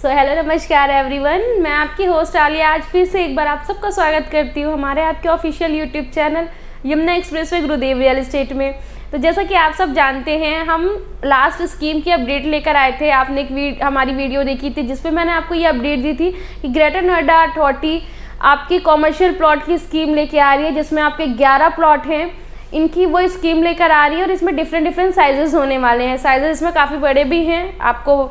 Hello नमस्कार everyone, मैं आपकी होस्ट आलिया आज फिर से एक बार आप सबका स्वागत करती हूँ हमारे आपके official YouTube channel Yamuna expressway गुरुदेव रियल एस्टेट में। तो जैसा कि आप सब जानते हैं, हम लास्ट स्कीम की अपडेट लेकर आए थे। आपने हमारी वीडियो देखी थी जिसपे मैंने आपको ये अपडेट दी थी कि ग्रेटर नोएडा अथॉरिटी आपकी कॉमर्शियल प्लॉट की स्कीम लेके आ रही है, जिसमें आपके 11 प्लॉट हैं, इनकी वो स्कीम लेकर आ रही है और इसमें डिफरेंट साइजेस होने वाले हैं। साइजेस इसमें काफ़ी बड़े भी हैं, आपको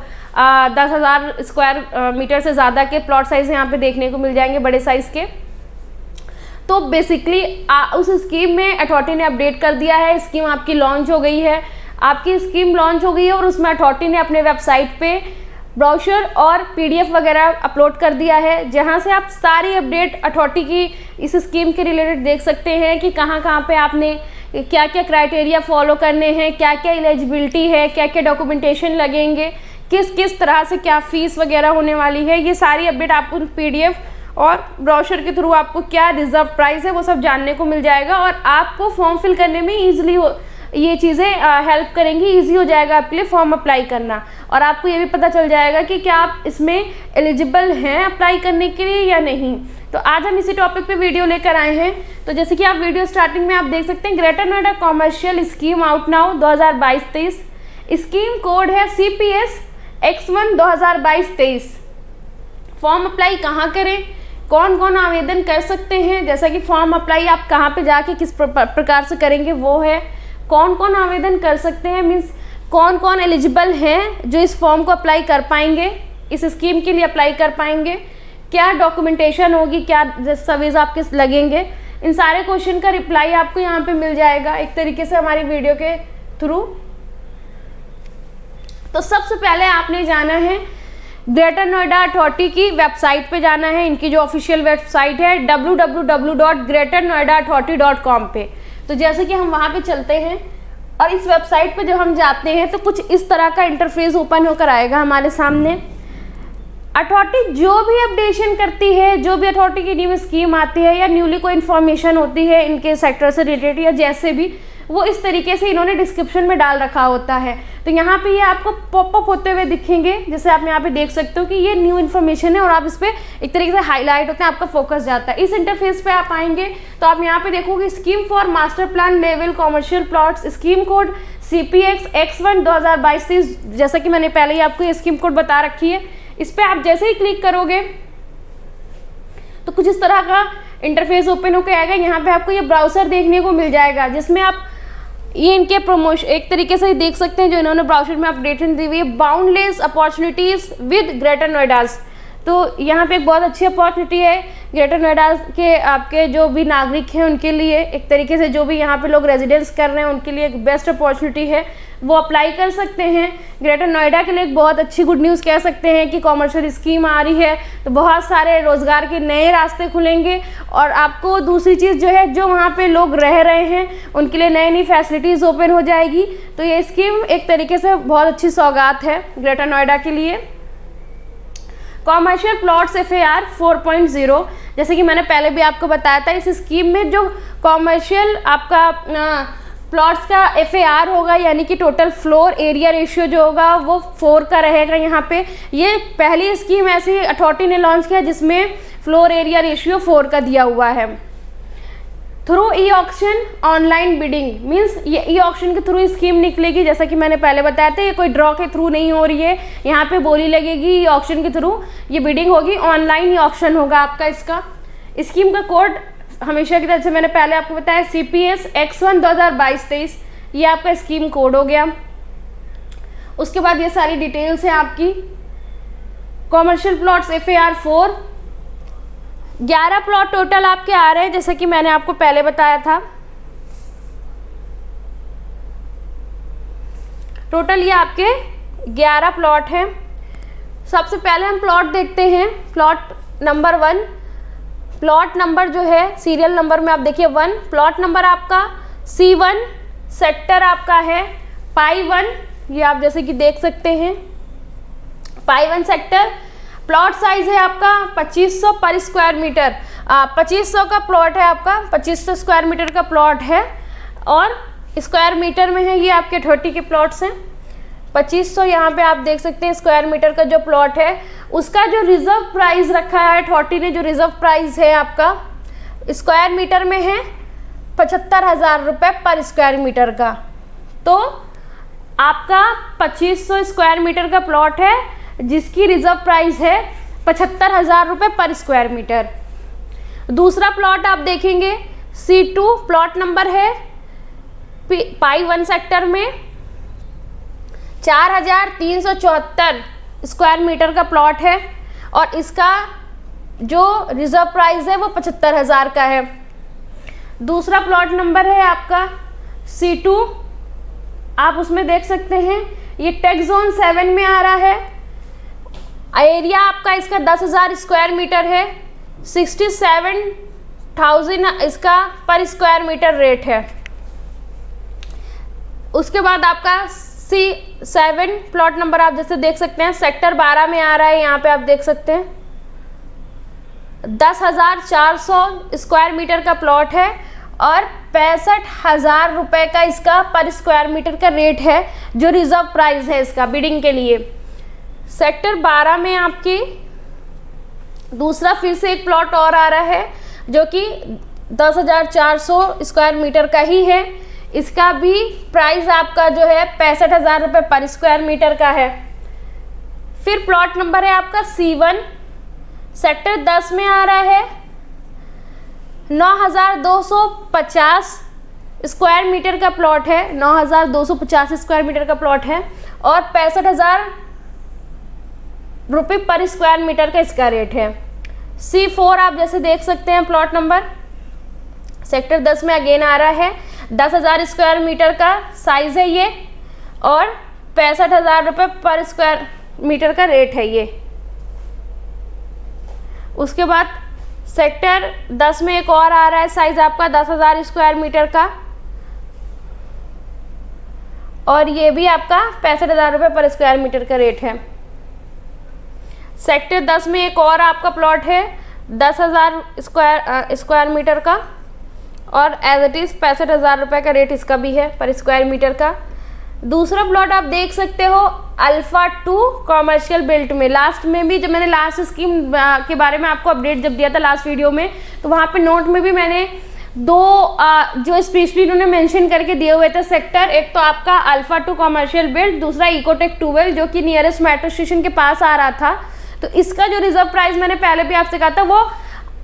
10,000 स्क्वायर मीटर से ज़्यादा के प्लॉट साइज यहाँ पे देखने को मिल जाएंगे, बड़े साइज़ के। तो बेसिकली उस स्कीम में अथॉरिटी ने अपडेट कर दिया है, स्कीम आपकी लॉन्च हो गई है। आपकी स्कीम लॉन्च हो गई है और उसमें अथॉरिटी ने अपने वेबसाइट पे ब्रोशर और पीडीएफ वगैरह अपलोड कर दिया है, जहां से आप सारी अपडेट अथॉरिटी की इस स्कीम के रिलेटेड देख सकते हैं कि कहां पे आपने क्या क्या क्राइटेरिया फॉलो करने हैं, क्या क्या एलिजिबिलिटी है, क्या क्या डॉक्यूमेंटेशन लगेंगे, किस तरह से क्या फीस वगैरह होने वाली है। ये सारी अपडेट आपको पीडीएफ और ब्रोशर के थ्रू आपको क्या रिजर्व प्राइस है वो सब जानने को मिल जाएगा और आपको फॉर्म फिल करने में ईजिली ये चीज़ें हेल्प करेंगी, इजी हो जाएगा आपके लिए फॉर्म अप्लाई करना। और आपको ये भी पता चल जाएगा कि क्या आप इसमें एलिजिबल हैं अप्लाई करने के लिए या नहीं। तो आज हम इसी टॉपिक पे वीडियो लेकर आए हैं। तो जैसे कि आप वीडियो स्टार्टिंग में आप देख सकते हैं, greater Noida commercial scheme out now 2022-23। Scheme code है CPS X1 2022-23। फॉर्म अप्लाई कहाँ करें, कौन कौन आवेदन कर सकते हैं, जैसा कि फॉर्म अप्लाई आप कहाँ पे जाके किस प्रकार से करेंगे वो है, कौन कौन आवेदन कर सकते हैं, मीन्स कौन कौन एलिजिबल हैं जो इस फॉर्म को अप्लाई कर पाएंगे, इस स्कीम के लिए अप्लाई कर पाएंगे, क्या डॉक्यूमेंटेशन होगी, क्या दस्तावेज आपके लगेंगे, इन सारे क्वेश्चन का रिप्लाई आपको यहाँ पे मिल जाएगा एक तरीके से हमारी वीडियो के थ्रू। तो सबसे पहले आपने जाना है ग्रेटर नोएडा अथॉरिटी की वेबसाइट पे जाना है। इनकी जो ऑफिशियल वेबसाइट है www.greaternoidaauthority.com पे। तो जैसे कि हम वहाँ पे चलते हैं और इस वेबसाइट पे जब हम जाते हैं तो कुछ इस तरह का इंटरफेस ओपन होकर आएगा हमारे सामने। अथॉरिटी जो भी अपडेशन करती है, जो भी अथॉरिटी की न्यू स्कीम आती है या न्यूली कोई इन्फॉर्मेशन होती है इनके सेक्टर से रिलेटेड या जैसे भी, वो इस तरीके से इन्होंने डिस्क्रिप्शन में डाल रखा होता है। तो यहाँ पे ये आपको पॉपअप होते हुए दिखेंगे, जैसे आप यहाँ पे देख सकते हो कि ये न्यू इन्फॉर्मेशन है और आप इस पर एक तरीके से हाईलाइट होते हैं, आपका फोकस जाता है। इस इंटरफेस पे आप आएंगे तो आप यहाँ पे देखोगे scheme for master plan level commercial plots, scheme code CPX X1 2022-23। जैसा कि मैंने पहले ही आपको ये स्कीम कोड बता रखी है। इस पर आप जैसे ही क्लिक करोगे तो कुछ इस तरह का इंटरफेस ओपन होकर आएगा। यहाँ पे आपको ये ब्राउजर देखने को मिल जाएगा, जिसमें आप ये इनके प्रमोशन एक तरीके से देख सकते हैं जो इन्होंने ब्राउजर में अपडेशन दी हुई है, boundless opportunities with greater Noida's. तो यहाँ पे एक बहुत अच्छी अपॉर्चुनिटी है ग्रेटर नोएडा के आपके जो भी नागरिक हैं उनके लिए, एक तरीके से जो भी यहाँ पे लोग रेजिडेंस कर रहे हैं उनके लिए एक बेस्ट अपॉर्चुनिटी है, वो अप्लाई कर सकते हैं। ग्रेटर नोएडा के लिए एक बहुत अच्छी गुड न्यूज़ कह सकते हैं कि कॉमर्शियल स्कीम आ रही है तो बहुत सारे रोज़गार के नए रास्ते खुलेंगे और आपको दूसरी चीज़ जो है, जो वहाँ पे लोग रह रहे हैं उनके लिए नई फैसिलिटीज़ ओपन हो जाएगी। तो ये स्कीम एक तरीके से बहुत अच्छी सौगात है ग्रेटर नोएडा के लिए। कॉमर्शियल प्लॉट्स FAR 4.0, जैसे कि मैंने पहले भी आपको बताया था, इस स्कीम में जो कॉमर्शियल आपका प्लॉट्स का FAR होगा, यानी कि टोटल फ्लोर एरिया रेशियो जो होगा वो 4 का रहेगा। यहाँ पे ये पहली स्कीम ऐसी अथॉरिटी ने लॉन्च किया जिसमें फ्लोर एरिया रेशियो 4 का दिया हुआ है। थ्रू ई-ऑक्शन ऑनलाइन बिडिंग, मीन्स ये ई-ऑक्शन के थ्रू स्कीम निकलेगी। जैसा कि मैंने पहले बताया था, ये कोई ड्रॉ के थ्रू नहीं हो रही है, यहाँ पे बोली लगेगी, ई-ऑक्शन के थ्रू ये बिडिंग होगी, ऑनलाइन ई-ऑक्शन होगा आपका। इसका स्कीम का कोड हमेशा की तरह से मैंने पहले आपको बताया CPS X1 2022-23, ये आपका स्कीम कोड हो गया। उसके बाद ये सारी डिटेल्स है आपकी। Commercial plots FAR 4, 11 plot total आपके आ रहे हैं, जैसे कि मैंने आपको पहले बताया था। टोटल ये आपके 11 प्लॉट हैं। सबसे पहले हम प्लॉट देखते हैं, प्लॉट नंबर 1। प्लॉट नंबर जो है सीरियल नंबर में आप देखिए 1, प्लॉट नंबर आपका C1, सेक्टर आपका है पाई 1, ये आप जैसे कि देख सकते हैं पाई 1 सेक्टर। प्लॉट साइज है आपका 2500 पर स्क्वायर मीटर, 2500 का प्लॉट है आपका, 2500 स्क्वायर मीटर का प्लॉट है और स्क्वायर मीटर में है। ये आपके 30 के प्लॉट्स हैं। 2500 यहाँ पे आप देख सकते हैं स्क्वायर मीटर का जो प्लॉट है उसका जो रिजर्व प्राइस रखा है अथॉरिटी ने, जो रिजर्व प्राइस है आपका स्क्वायर मीटर में है 75,000 रुपये पर स्क्वायर मीटर का। तो आपका 2500 स्क्वायर मीटर का प्लॉट है जिसकी रिजर्व प्राइस है 75,000 रुपये पर स्क्वायर मीटर। दूसरा प्लॉट आप देखेंगे C2 प्लॉट नंबर है पाई 1 सेक्टर में 4,374 स्क्वायर मीटर का प्लॉट है और इसका जो रिजर्व प्राइस है वो 75,000 का है। दूसरा प्लॉट नंबर है आपका C2, आप उसमें देख सकते हैं ये टैक्स जोन 7 में आ रहा है। एरिया आपका इसका 10,000 स्क्वायर मीटर है, 67,000 इसका पर स्क्वायर मीटर रेट है। उसके बाद आपका C7 प्लॉट नंबर आप जैसे देख सकते हैं सेक्टर 12 में आ रहा है, यहाँ पे आप देख सकते हैं 10,400 स्क्वायर मीटर का प्लॉट है और 65,000 रुपये का इसका पर स्क्वायर मीटर का रेट है जो रिजर्व प्राइस है इसका बिडिंग के लिए। सेक्टर 12 में आपकी दूसरा फिर से एक प्लॉट और आ रहा है जो कि 10,400 स्क्वायर मीटर का ही है। इसका भी प्राइस आपका जो है 65,000 रुपये पर स्क्वायर मीटर का है। फिर प्लॉट नंबर है आपका C1 सेक्टर 10 में आ रहा है 9,250 स्क्वायर मीटर का प्लॉट है, 9,250 स्क्वायर मीटर का प्लॉट है और 65,000 रुपये पर स्क्वायर मीटर का इसका रेट है। C4 आप जैसे देख सकते हैं प्लॉट नंबर सेक्टर 10 में अगेन आ रहा है 10,000 स्क्वायर मीटर का साइज है ये और 65,000 रुपये पर स्क्वायर मीटर का रेट है ये। उसके बाद सेक्टर 10 में एक और आ रहा है साइज आपका 10,000 स्क्वायर मीटर का और ये भी आपका 65,000 रुपये पर स्क्वायर मीटर का रेट है। सेक्टर 10 में एक और आपका प्लॉट है 10,000 स्क्वायर मीटर का और एज इट इज़ 65,000 रुपये का रेट इसका भी है पर स्क्वायर मीटर का। दूसरा प्लॉट आप देख सकते हो अल्फा 2 कॉमर्शियल बेल्ट में। लास्ट में भी जब मैंने लास्ट स्कीम के बारे में आपको अपडेट जब दिया था लास्ट वीडियो में, तो वहाँ पे नोट में भी मैंने दो जो स्पेशली उन्होंने मेंशन करके दिए हुए थे सेक्टर, एक तो आपका अल्फा 2 कॉमर्शियल बेल्ट, दूसरा इकोटेक 12 जो कि नियरेस्ट मेट्रो स्टेशन के पास आ रहा था। तो इसका जो रिजर्व प्राइस मैंने पहले भी आपसे कहा था वो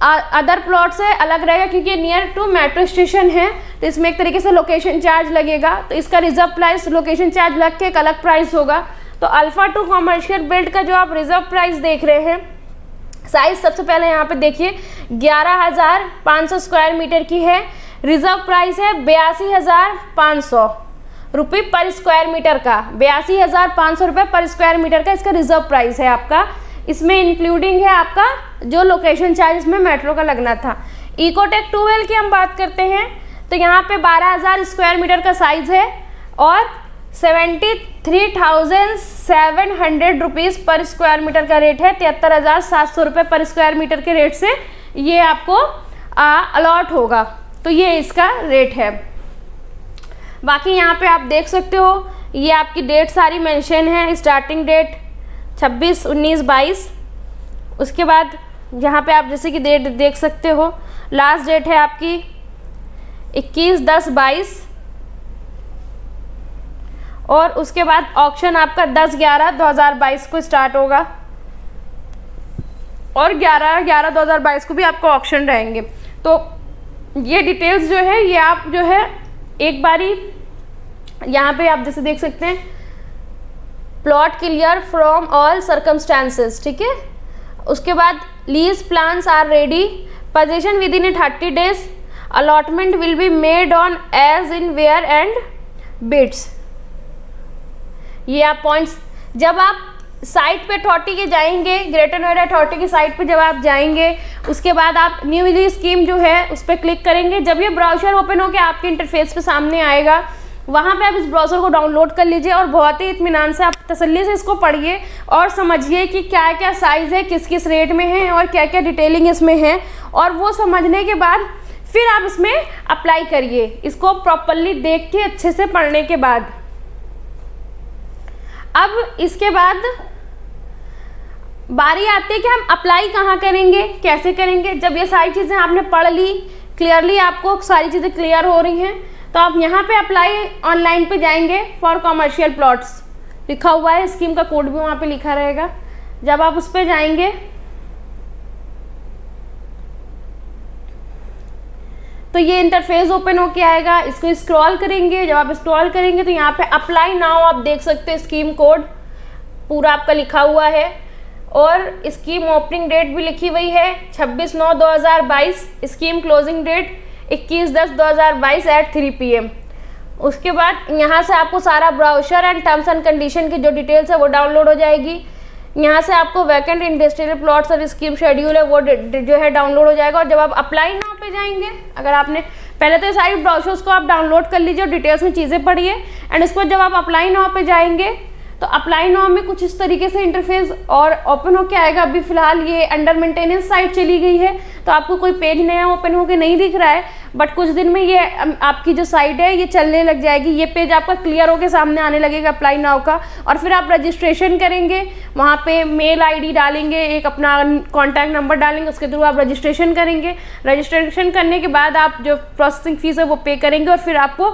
अदर प्लॉट से अलग रहेगा क्योंकि नियर टू मेट्रो स्टेशन है, तो इसमें एक तरीके से लोकेशन चार्ज लगेगा, तो इसका रिजर्व प्राइस लोकेशन चार्ज लग के एक अलग प्राइस होगा। तो अल्फा 2 कॉमर्शियल बेल्ट का जो आप रिजर्व प्राइस देख रहे हैं, साइज सबसे पहले यहाँ पे देखिए 11,500 स्क्वायर मीटर की है, रिजर्व प्राइस है 82,500 रुपये पर स्क्वायर मीटर का, 82,500 रुपये पर स्क्वायर मीटर का इसका रिजर्व प्राइस है आपका। इसमें इंक्लूडिंग है आपका जो लोकेशन चार्ज इसमें मेट्रो का लगना था। इकोटेक 12 की हम बात करते हैं तो यहाँ पे 12,000 स्क्वायर मीटर का साइज़ है और 73,700 रुपीज़ पर स्क्वायर मीटर का रेट है। 73,700 रुपये पर स्क्वायर मीटर के रेट से ये आपको अलॉट होगा, तो ये इसका रेट है। बाकी यहाँ पे आप देख सकते हो ये आपकी डेट सारी मेंशन है, स्टार्टिंग डेट 26, 19, 22। उसके बाद यहाँ पे आप जैसे कि डेट देख सकते हो लास्ट डेट है आपकी 21/10/22 और उसके बाद ऑक्शन आपका 10/11/2022 को स्टार्ट होगा और 11/11/2022 को भी आपको ऑक्शन रहेंगे। तो ये डिटेल्स जो है ये आप जो है एक बारी यहाँ पे आप जैसे देख सकते हैं plot clear from all circumstances, ठीक है। उसके बाद lease plans are ready, position within 30 days, allotment will be made on as in where and bids. ये आप पॉइंट्स जब आप साइट पे अथॉरिटी के जाएंगे, ग्रेटर नोएडा अथॉरिटी की साइट पे जब आप जाएंगे उसके बाद आप न्यू रिलीज स्कीम जो है उस पर क्लिक करेंगे। जब ये ब्राउज़र ओपन होकर आपके इंटरफेस पे सामने आएगा वहाँ पे आप इस ब्राउज़र को डाउनलोड कर लीजिए और बहुत ही इत्मीनान से आप तसल्ली से इसको पढ़िए और समझिए कि क्या क्या साइज़ है, किस किस रेट में है और क्या क्या डिटेलिंग इसमें है, और वो समझने के बाद फिर आप इसमें अप्लाई करिए, इसको प्रॉपरली देख के अच्छे से पढ़ने के बाद। अब इसके बाद बारी आती है कि हम अप्लाई कहाँ करेंगे, कैसे करेंगे। जब ये सारी चीज़ें आपने पढ़ ली, क्लियरली आपको सारी चीज़ें क्लियर हो रही हैं, तो आप यहाँ पे अप्लाई ऑनलाइन पे जाएंगे फॉर कमर्शियल प्लॉट्स लिखा हुआ है, स्कीम का कोड भी वहाँ पे लिखा रहेगा। जब आप उस पर जाएंगे तो ये इंटरफेस ओपन होके आएगा, इसको स्क्रॉल करेंगे। जब आप स्क्रॉल करेंगे तो यहाँ पे अप्लाई नाउ आप देख सकते हैं, स्कीम कोड पूरा आपका लिखा हुआ है और स्कीम ओपनिंग डेट भी लिखी हुई है 26/9/2022, scheme closing date 21/10/2022 at 3 PM। उसके बाद यहाँ से आपको सारा brochure and terms and condition की जो डिटेल्स है वो डाउनलोड हो जाएगी। यहाँ से आपको वैकेंट इंडस्ट्रियल प्लॉट्स और स्कीम शेड्यूल है वो जो है डाउनलोड हो जाएगा। और जब आप अप्लाई नाउ पे जाएंगे, अगर आपने पहले तो ये सारी ब्राउचर्स को आप डाउनलोड कर लीजिए और डिटेल्स में चीज़ें पढ़िए, एंड उसके बाद जब आप अप्लाई नाउ पे जाएंगे तो अप्लाई नाउ में कुछ इस तरीके से इंटरफेस और ओपन होके आएगा। अभी फिलहाल ये अंडर मेंटेनेंस साइट चली गई है तो आपको कोई पेज नया ओपन होके नहीं दिख रहा है, बट कुछ दिन में ये आपकी जो साइट है ये चलने लग जाएगी। ये पेज आपका क्लियर होके सामने आने लगेगा अप्लाई नाउ का, और फिर आप रजिस्ट्रेशन करेंगे, वहाँ पे मेल आईडी डालेंगे, एक अपना कॉन्टैक्ट नंबर डालेंगे, उसके थ्रू आप रजिस्ट्रेशन करेंगे। रजिस्ट्रेशन करने के बाद आप जो प्रोसेसिंग फीस है वो पे करेंगे और फिर आपको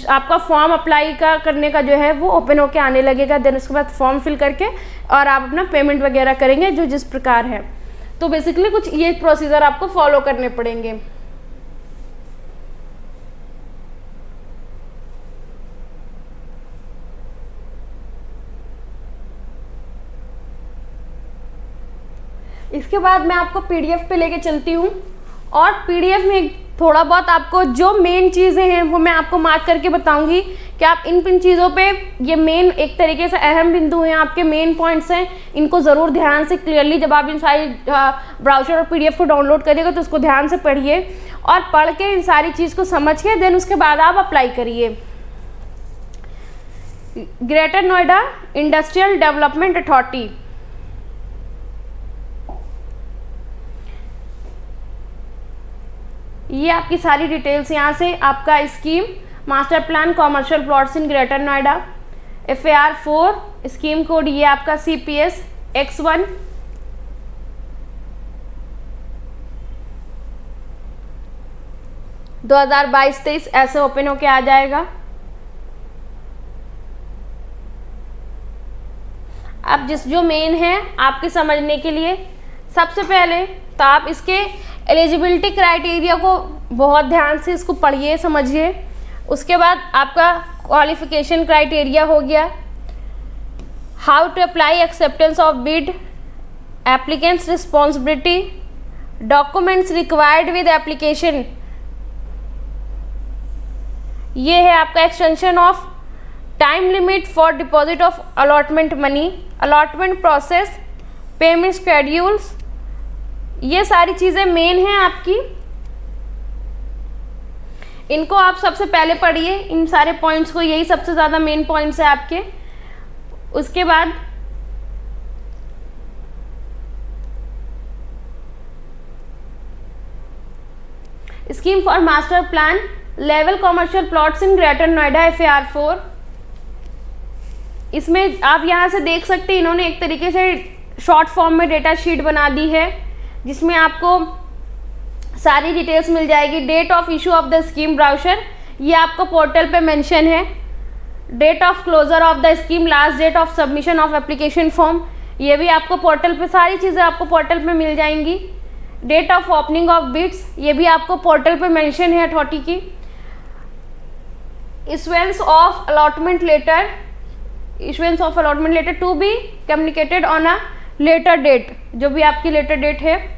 आपका फॉर्म अप्लाई करने का जो है वो ओपन होके आने लगेगा। देन उसके बाद फॉर्म फिल करके और आप अपना पेमेंट वगैरह करेंगे जो जिस प्रकार है। तो बेसिकली कुछ ये प्रोसीजर आपको फॉलो करने पड़ेंगे। इसके बाद मैं आपको पीडीएफ पे लेके चलती हूँ और पीडीएफ में थोड़ा बहुत आपको जो मेन चीज़ें हैं वो मैं आपको मार्क करके बताऊंगी कि आप इन चीज़ों पे, ये मेन एक तरीके से अहम बिंदु हैं, आपके मेन पॉइंट्स हैं, इनको ज़रूर ध्यान से क्लियरली जब आप इन सारी ब्राउज़र और पीडीएफ को डाउनलोड करिएगा तो उसको ध्यान से पढ़िए और पढ़ के इन सारी चीज़ को समझ के देन उसके बाद आप अप्लाई करिए। Greater Noida industrial development authority, ये आपकी सारी डिटेल्स यहाँ से आपका scheme master plan commercial plots in Greater Noida, FAR 4 scheme code ये आपका CPS X1, दो 2022-23 ऐसे ओपन होके आ जाएगा। अब जो मेन है आपके समझने के लिए, सबसे पहले तो आप इसके एलिजिबिलिटी क्राइटेरिया को बहुत ध्यान से इसको पढ़िए समझिए। उसके बाद आपका क्वालिफिकेशन क्राइटेरिया हो गया, how to apply acceptance of bid, applicants responsibility, documents required with application, ये है आपका extension of time limit for deposit of allotment money, allotment process, payment schedules, ये सारी चीज़ें मेन हैं आपकी। इनको आप सबसे पहले पढ़िए, इन सारे पॉइंट्स को, यही सबसे ज़्यादा मेन पॉइंट्स है आपके। उसके बाद scheme for master plan level commercial plots in Greater Noida FAR 4, इसमें आप यहाँ से देख सकते हैं इन्होंने एक तरीके से शॉर्ट फॉर्म में डेटा शीट बना दी है जिसमें आपको सारी डिटेल्स मिल जाएगी। Date of issue of the scheme brochure, ये आपको पोर्टल पे मेंशन है। Date of closure of the scheme, last date of submission of application form, ये भी आपको पोर्टल पे, सारी चीज़ें आपको पोर्टल पे मिल जाएंगी। Date of opening of bids, ये भी आपको पोर्टल पे मेंशन है अथॉरिटी की। Issuance of allotment letter, issuance of allotment letter to be communicated on a later date, जो भी आपकी लेटर डेट है।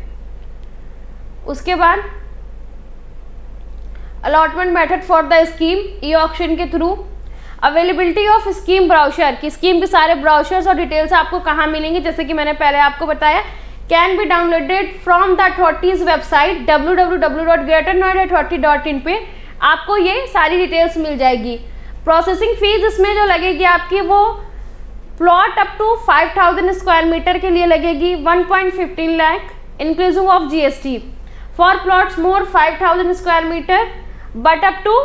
उसके बाद allotment method for the scheme, e auction के थ्रू। अवेलेबिलिटी ऑफ स्कीम ब्राउचर, की स्कीम के सारे ब्राउचर्स और डिटेल्स आपको कहाँ मिलेंगे, जैसे कि मैंने पहले आपको बताया, can be downloaded from the authorities website www.greaternoidaauthority.in पे आपको ये सारी डिटेल्स मिल जाएगी। प्रोसेसिंग फीस इसमें जो लगेगी आपकी वो plot up to 5000 square metre के लिए लगेगी 1.15 lakh inclusive of GST। For plots more 5000 square metre but up to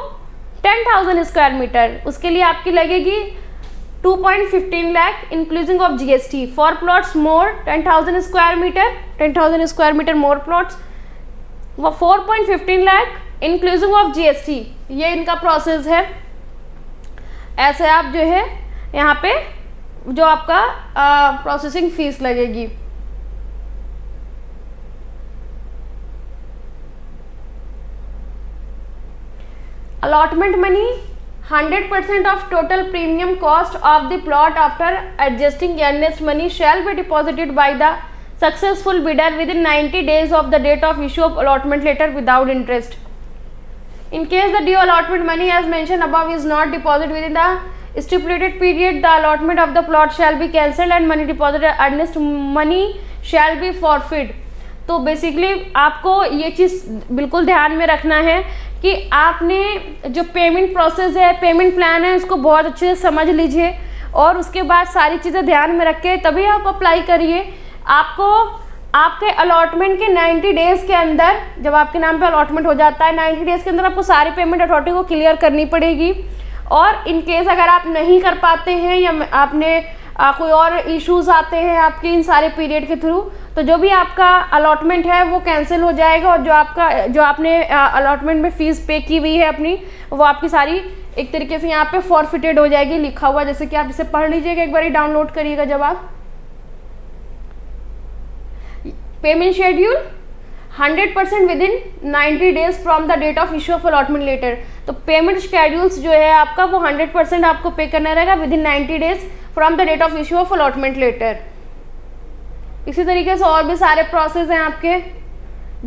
10,000 square metre, उसके लिए आपकी लगेगी 2.15 lakh inclusive of GST. For plots more 10,000 square meter, 10,000 square meter more plots, 4.15 lakh inclusive of GST. ये इनका process है. ऐसे आप जो है यहाँ पे जो आपका प्रोसेसिंग फीस लगेगी. Allotment money 100% of total premium cost of the plot after adjusting earnest money shall be deposited by the successful bidder within 90 days of the date of issue of allotment letter without interest. In case the due allotment money as mentioned above is not deposited within the stipulated period, the allotment of the plot shall be cancelled and money deposited earnest money shall be forfeit. तो basically आपको ये चीज़ बिल्कुल ध्यान में रखना है कि आपने जो पेमेंट प्रोसेस है, पेमेंट प्लान है, उसको बहुत अच्छे से समझ लीजिए और उसके बाद सारी चीज़ें ध्यान में रख के तभी आप अप्लाई करिए. आपको आपके अलॉटमेंट के 90 डेज़ के अंदर, जब आपके नाम पे अलॉटमेंट हो जाता है, 90 डेज़ के अंदर आपको सारी पेमेंट अथॉरिटी को क्लियर करनी पड़ेगी. और इन केस अगर आप नहीं कर पाते हैं या आपने कोई और इश्यूज आते हैं आपके इन सारे पीरियड के थ्रू, तो जो भी आपका अलॉटमेंट है वो कैंसिल हो जाएगा और जो आपने अलॉटमेंट में फ़ीस पे की हुई है अपनी, वो आपकी सारी एक तरीके से यहाँ पे फॉरफिटेड हो जाएगी, लिखा हुआ. जैसे कि आप इसे पढ़ लीजिएगा, एक बार डाउनलोड करिएगा. जब आप payment schedule 100% within 90 days from the date of issue of allotment letter. तो पेमेंट शेड्यूल्स जो है आपका वो 100% आपको पे करना रहेगा within 90 days from the date of issue of allotment letter. इसी तरीके से और भी सारे प्रोसेस हैं आपके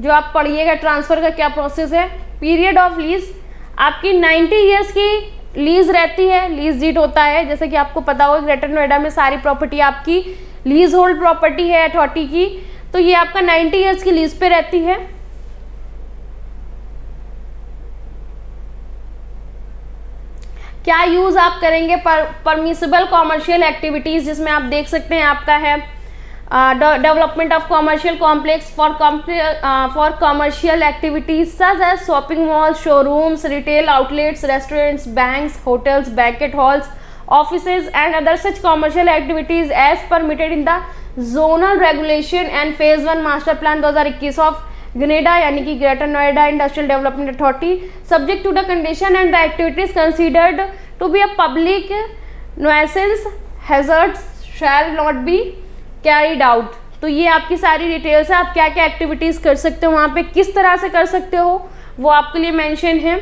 जो आप पढ़िएगा. ट्रांसफ़र का क्या प्रोसेस है. पीरियड ऑफ लीज आपकी 90 ईयर्स की लीज रहती है, लीज डीड होता है. जैसे कि आपको पता होगा ग्रेटर नोएडा में सारी प्रॉपर्टी आपकी लीज होल्ड प्रॉपर्टी है अथॉरिटी की, तो ये आपका 90 ईयर्स की लीज पे रहती है. क्या यूज़ आप करेंगे परमिसिबल कॉमर्शियल एक्टिविटीज़, जिसमें आप देख सकते हैं आपका है development of commercial complex for commercial activities such as shopping mall, showrooms, retail outlets, restaurants, banks, hotels, banquet halls, offices and other such commercial activities as permitted in the zonal regulation and phase 1 master plan 2021 of ग्रेडा, यानी कि Greater Noida industrial development authority, subject to the condition and the activities considered to be a public nuisance hazards shall not be carried out. तो ये आपकी सारी details है. आप क्या क्या एक्टिविटीज़ कर सकते हो वहाँ पे, किस तरह से कर सकते हो, वो आपके लिए मेंशन है.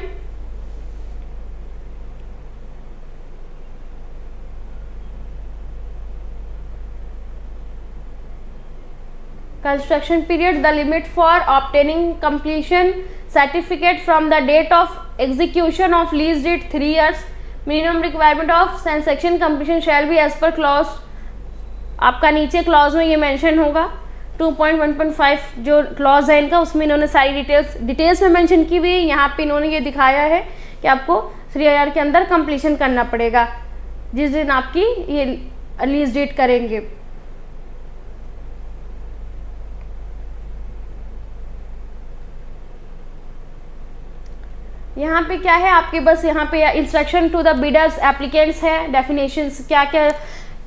Construction period, the limit for obtaining completion certificate from the date of execution of lease date 3 years. Minimum requirement of transaction completion shall be as per clause. आपका नीचे क्लॉज में ये मेंशन होगा 2.1.5 जो क्लॉज है इनका, उसमें इन्होंने सारी डिटेल्स में मेंशन की हुई है. यहाँ पे इन्होंने ये दिखाया है कि आपको 3 year के अंदर कंप्लीशन करना पड़ेगा जिस दिन आपकी ये लीज डेट करेंगे. यहाँ पे क्या है आपके, बस यहाँ पे instruction to the bidders applicants है, डेफिनेशंस क्या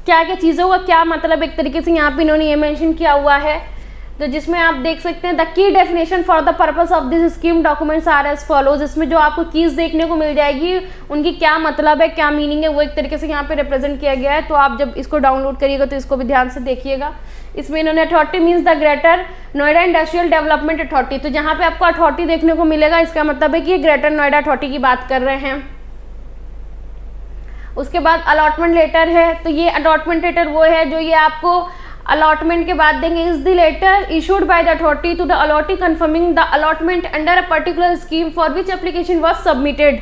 क्या चीज़ों का क्या मतलब एक तरीके से यहाँ पे इन्होंने ये मेंशन किया हुआ है. तो जिसमें आप देख सकते हैं द की definition for the purpose of this scheme documents are as follows. इसमें जो आपको कीज़ देखने को मिल जाएगी उनकी क्या मतलब है, क्या मीनिंग है, वो एक तरीके से यहाँ पे रिप्रेजेंट किया गया है. तो आप जब इसको डाउनलोड करिएगा तो इसको भी ध्यान से देखिएगा. इसमें इन्होंने authority means the greater Noida industrial development authority. तो जहाँ पे आपको अथॉरिटी देखने को मिलेगा इसका मतलब है कि ये ग्रेटर नोएडा अथॉरिटी की बात कर रहे हैं. उसके बाद अलॉटमेंट लेटर है. तो ये अलॉटमेंट लेटर वो है जो ये आपको अलॉटमेंट के बाद देंगे. Is the letter issued by the authority to the allottee confirming the allotment under a particular scheme for which application was submitted.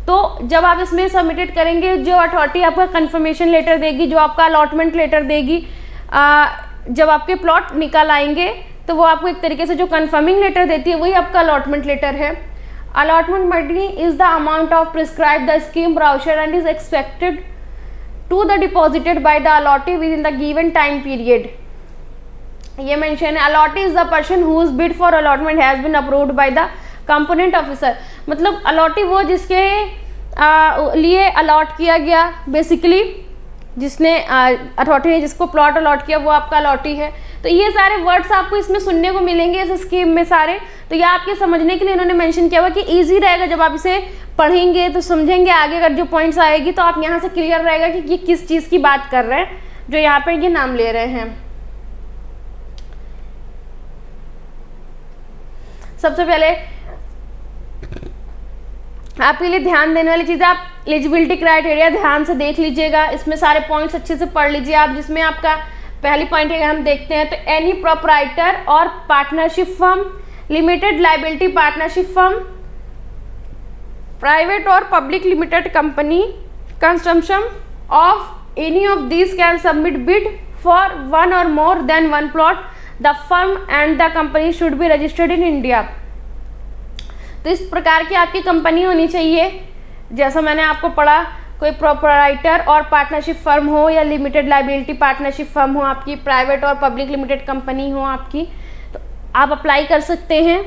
तो जब आप इसमें सबमिटेड करेंगे, जो अथॉरिटी आपका कन्फर्मेशन लेटर देगी, जो आपका अलॉटमेंट लेटर देगी, जब आपके प्लॉट निकल आएंगे तो वो आपको एक तरीके से जो कन्फर्मिंग लेटर देती है वही आपका अलॉटमेंट लेटर है. Allotment money is the amount of prescribe the scheme brochure and is expected to the deposited by the allottee within the given time period. ये मेंशन है. Allottee is the person whose bid for allotment has been approved by the component officer. मतलब allottee वो जिसके लिए allot किया गया basically जिसने authority ने जिसको प्लॉट अलॉट किया वो आपका अलॉटी है। तो ये सारे वर्ड्स आपको इसमें सुनने को मिलेंगे इस स्कीम में सारे। तो ये आपके समझने के लिए इन्होंने मेंशन किया हुआ कि इजी रहेगा, जब आप इसे पढ़ेंगे तो समझेंगे आगे अगर जो पॉइंट्स आएगी तो आप यहाँ से क्लियर रहेगा कि ये किस चीज़ की बात कर रहे हैं जो यहाँ पे ये नाम ले रहे हैं। सबसे पहले आपके लिए ध्यान देने वाली चीज़, आप एलिजिबिलिटी क्राइटेरिया ध्यान से देख लीजिएगा, इसमें सारे पॉइंट्स अच्छे से पढ़ लीजिए आप। जिसमें आपका पहली पॉइंट है, हम देखते हैं तो एनी प्रोप्राइटर और partnership firm, limited liability partnership firm, private और public limited company, construction of any of these can submit bid for one और more than one plot, the firm and the company should be registered in India. तो इस प्रकार की आपकी company होनी चाहिए, जैसा मैंने आपको पढ़ा, कोई प्रोप्राइटर और पार्टनरशिप फर्म हो या लिमिटेड लाइबिलिटी पार्टनरशिप फर्म हो आपकी, प्राइवेट और पब्लिक लिमिटेड कंपनी हो आपकी, तो आप अप्लाई कर सकते हैं।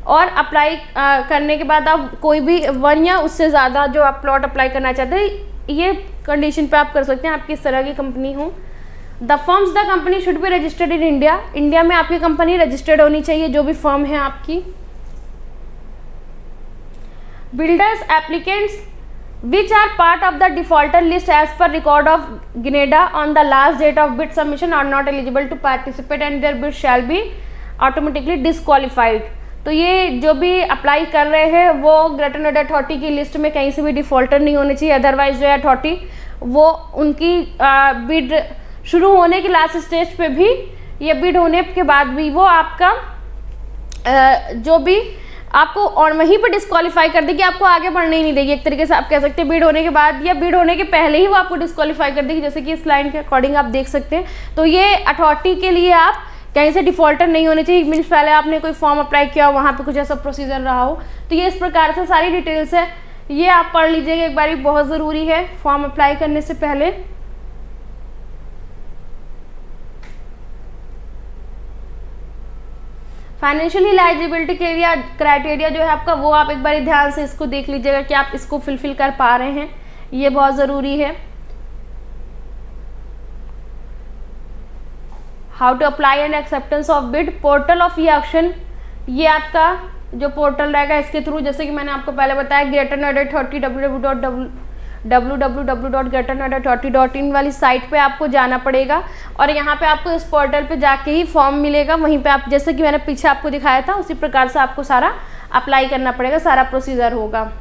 और अप्लाई करने के बाद आप कोई भी वन या उससे ज़्यादा जो आप प्लॉट अप्लाई करना चाहते हैं ये कंडीशन पे आप कर सकते हैं, आपकी इस तरह की कंपनी हो। The firms the company should be registered in India, India में आपकी कंपनी रजिस्टर्ड होनी चाहिए जो भी फर्म है आपकी। Builders applicants which are part of the defaulter list as per record of GNEDA on the last date of bid submission are not eligible to participate and their bid shall be automatically disqualified। तो ये जो भी apply कर रहे हैं वो greater Noida authority की list में कहीं से भी डिफॉल्टर नहीं होने चाहिए, अदरवाइज जो है अथॉरिटी वो उनकी बिड शुरू होने के लास्ट स्टेज पे भी या बिड होने के बाद भी वो आपका जो भी आपको और वहीं पर डिस्क्वालीफाई कर देगी, आपको आगे बढ़ने ही नहीं देगी। एक तरीके से आप कह सकते हैं बिड होने के बाद या बिड होने के पहले ही वो आपको डिस्क्वालीफाई कर देगी, जैसे कि इस लाइन के अकॉर्डिंग आप देख सकते हैं। तो ये अथॉरिटी के लिए आप कहीं से डिफॉल्टर नहीं होने चाहिए, मीन्स पहले आपने कोई फॉर्म अप्लाई किया वहाँ पे कुछ ऐसा प्रोसीजर रहा हो। तो ये इस प्रकार से सारी डिटेल्स है, ये आप पढ़ लीजिएगा एक बार, बहुत ज़रूरी है फॉर्म अप्लाई करने से पहले। फाइनेंशियल एलिजिबिलिटी क्राइटेरिया जो है आपका वो आप एक बार ध्यान से इसको देख लीजिएगा कि आप इसको फुलफिल कर पा रहे हैं, ये बहुत ज़रूरी है। How to apply and acceptance of bid, portal of e auction, ये आपका जो पोर्टल रहेगा इसके थ्रू, जैसे कि मैंने आपको पहले बताया, ग्रेटर नोएडा अथॉरिटी www.greaternoida.authority.in वाली साइट पे आपको जाना पड़ेगा और यहाँ पे आपको इस पोर्टल पे जाके ही फॉर्म मिलेगा। वहीं पे आप, जैसे कि मैंने पीछे आपको दिखाया था, उसी प्रकार से आपको सारा अप्लाई करना पड़ेगा, सारा प्रोसीजर होगा।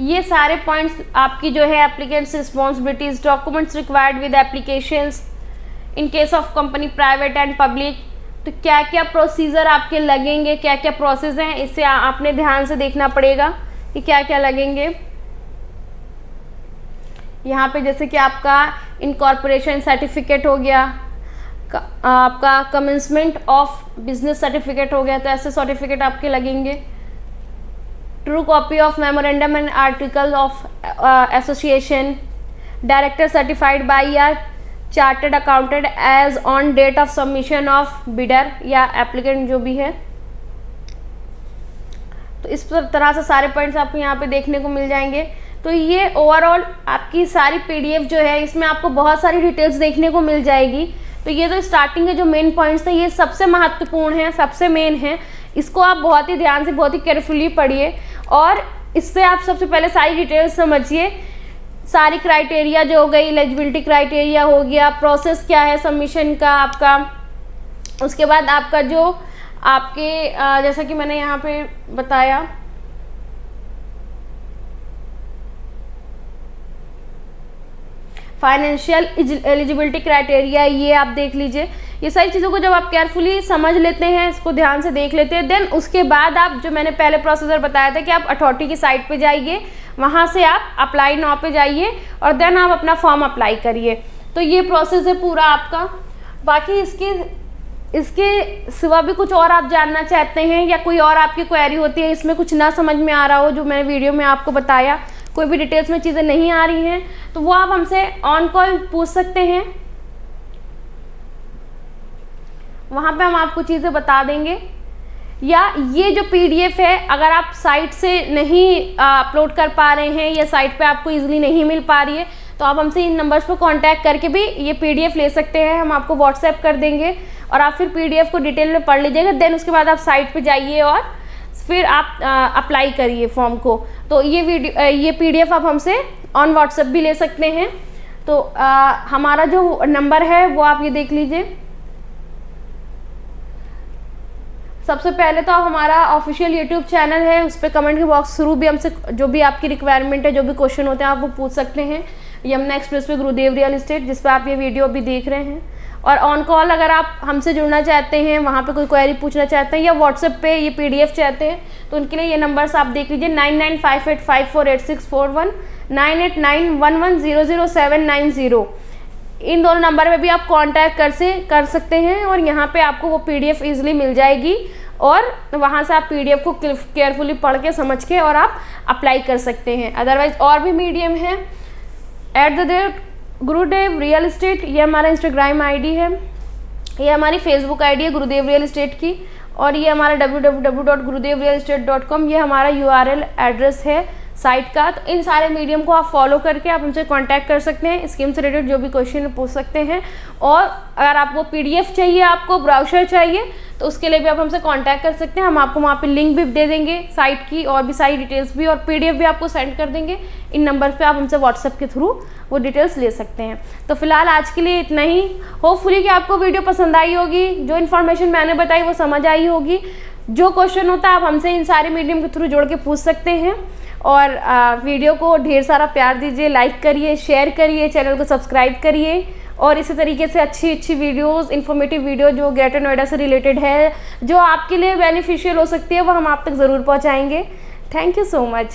ये सारे पॉइंट्स आपकी जो है applicants responsibilities, documents required with applications in case of company private and public, तो क्या क्या प्रोसीजर आपके लगेंगे, क्या क्या प्रोसेस हैं, इसे आपने ध्यान से देखना पड़ेगा कि क्या क्या लगेंगे। यहाँ पे जैसे कि आपका इनकॉर्पोरेशन सर्टिफिकेट हो गया, आपका कमेंसमेंट ऑफ बिजनेस सर्टिफिकेट हो गया, तो ऐसे सर्टिफिकेट आपके लगेंगे। True copy of memorandum and article of association, director certified by या chartered accountant as on date of submission of bidder या एप्लीकेंट जो भी है। तो इस तरह से सारे पॉइंट्स आपको यहाँ पे देखने को मिल जाएंगे। तो ये ओवरऑल आपकी सारी पीडीएफ जो है इसमें आपको बहुत सारी डिटेल्स देखने को मिल जाएगी। तो ये तो स्टार्टिंग के जो मेन पॉइंट्स थे ये सबसे महत्वपूर्ण है, सबसे मेन है, इसको आप बहुत ही ध्यान से बहुत ही केयरफुली पढ़िए और इससे आप सबसे पहले सारी डिटेल्स समझिए। सारी क्राइटेरिया जो हो गई, एलिजिबिलिटी क्राइटेरिया हो गया, प्रोसेस क्या है सबमिशन का आपका, उसके बाद आपका जो आपके जैसा कि मैंने यहाँ पे बताया फाइनेंशियल एलिजिबिलिटी क्राइटेरिया, ये आप देख लीजिए। ये सारी चीज़ों को जब आप केयरफुली समझ लेते हैं, इसको ध्यान से देख लेते हैं, देन उसके बाद आप जो मैंने पहले प्रोसीजर बताया था कि आप अथॉरिटी की साइट पे जाइए, वहाँ से आप अप्लाई नाउ पे जाइए और देन आप अपना फॉर्म अप्लाई करिए। तो ये प्रोसेस है पूरा आपका। बाकी इसके सिवा भी कुछ और आप जानना चाहते हैं या कोई और आपकी क्वेरी होती है, इसमें कुछ ना समझ में आ रहा हो जो मैंने वीडियो में आपको बताया, कोई भी डिटेल्स में चीज़ें नहीं आ रही हैं, तो वो आप हमसे ऑन कॉल पूछ सकते हैं, वहाँ पे हम आपको चीज़ें बता देंगे। या ये जो PDF है अगर आप साइट से नहीं अपलोड कर पा रहे हैं या साइट पे आपको ईजिली नहीं मिल पा रही है तो आप हमसे इन नंबर्स पर कांटेक्ट करके भी ये PDF ले सकते हैं। हम आपको व्हाट्सएप कर देंगे और आप फिर PDF को डिटेल में पढ़ लीजिएगा। देन उसके बाद आप साइट पे जाइए और फिर आप अप्लाई करिए फॉर्म को। तो ये PDF आप हमसे ऑन व्हाट्सएप भी ले सकते हैं। तो हमारा जो नंबर है वो आप ये देख लीजिए। सबसे पहले तो आप हमारा ऑफिशियल यूट्यूब चैनल है, उस पर कमेंट के बॉक्स थ्रू भी हमसे जो भी आपकी रिक्वायरमेंट है, जो भी क्वेश्चन होते हैं आप वो पूछ सकते हैं। यमुना एक्सप्रेस वे गुरुदेव रियल एस्टेट, जिस पर आप ये वीडियो अभी देख रहे हैं। और ऑन कॉल अगर आप हमसे जुड़ना चाहते हैं, वहाँ पे कोई क्वेरी पूछना चाहते हैं या व्हाट्सएप पे ये PDF चाहते हैं तो उनके लिए ये नंबर्स आप देख लीजिए 9958548641 9891100790। इन दोनों नंबर पे भी आप कांटेक्ट कर सकते हैं और यहाँ पे आपको वो PDF इजीली मिल जाएगी और वहाँ से आप PDF को केयरफुली पढ़ के समझ के और आप अप्लाई कर सकते हैं। अदरवाइज और भी मीडियम है @गुरुदेव रियल एस्टेट, ये हमारा इंस्टाग्राम ID है, ये हमारी फेसबुक ID है गुरुदेव रियल एस्टेट की, और ये हमारा www.gurudevrealestate.com ये हमारा URL एड्रेस है साइट का। तो इन सारे मीडियम को आप फॉलो करके आप हमसे कांटेक्ट कर सकते हैं, स्कीम से रिलेटेड जो भी क्वेश्चन पूछ सकते हैं। और अगर आपको PDF चाहिए, आपको ब्राउज़र चाहिए तो उसके लिए भी आप हमसे कांटेक्ट कर सकते हैं। हम आपको वहाँ पे लिंक भी दे देंगे साइट की और भी सारी डिटेल्स भी, और PDF भी आपको सेंड कर देंगे। इन नंबर पे आप हमसे व्हाट्सएप के थ्रू वो डिटेल्स ले सकते हैं। तो फिलहाल आज के लिए इतना ही। होपफुली कि आपको वीडियो पसंद आई होगी, जो इन्फॉर्मेशन मैंने बताई वो समझ आई होगी। जो क्वेश्चन होता है आप हमसे इन सारे मीडियम के थ्रू जोड़ के पूछ सकते हैं। और वीडियो को ढेर सारा प्यार दीजिए, लाइक करिए, शेयर करिए, चैनल को सब्सक्राइब करिए और इसी तरीके से अच्छी वीडियोस, इन्फॉर्मेटिव वीडियो जो ग्रेटर नोएडा से रिलेटेड है, जो आपके लिए बेनिफिशियल हो सकती है, वो हम आप तक ज़रूर पहुंचाएंगे। Thank you so much.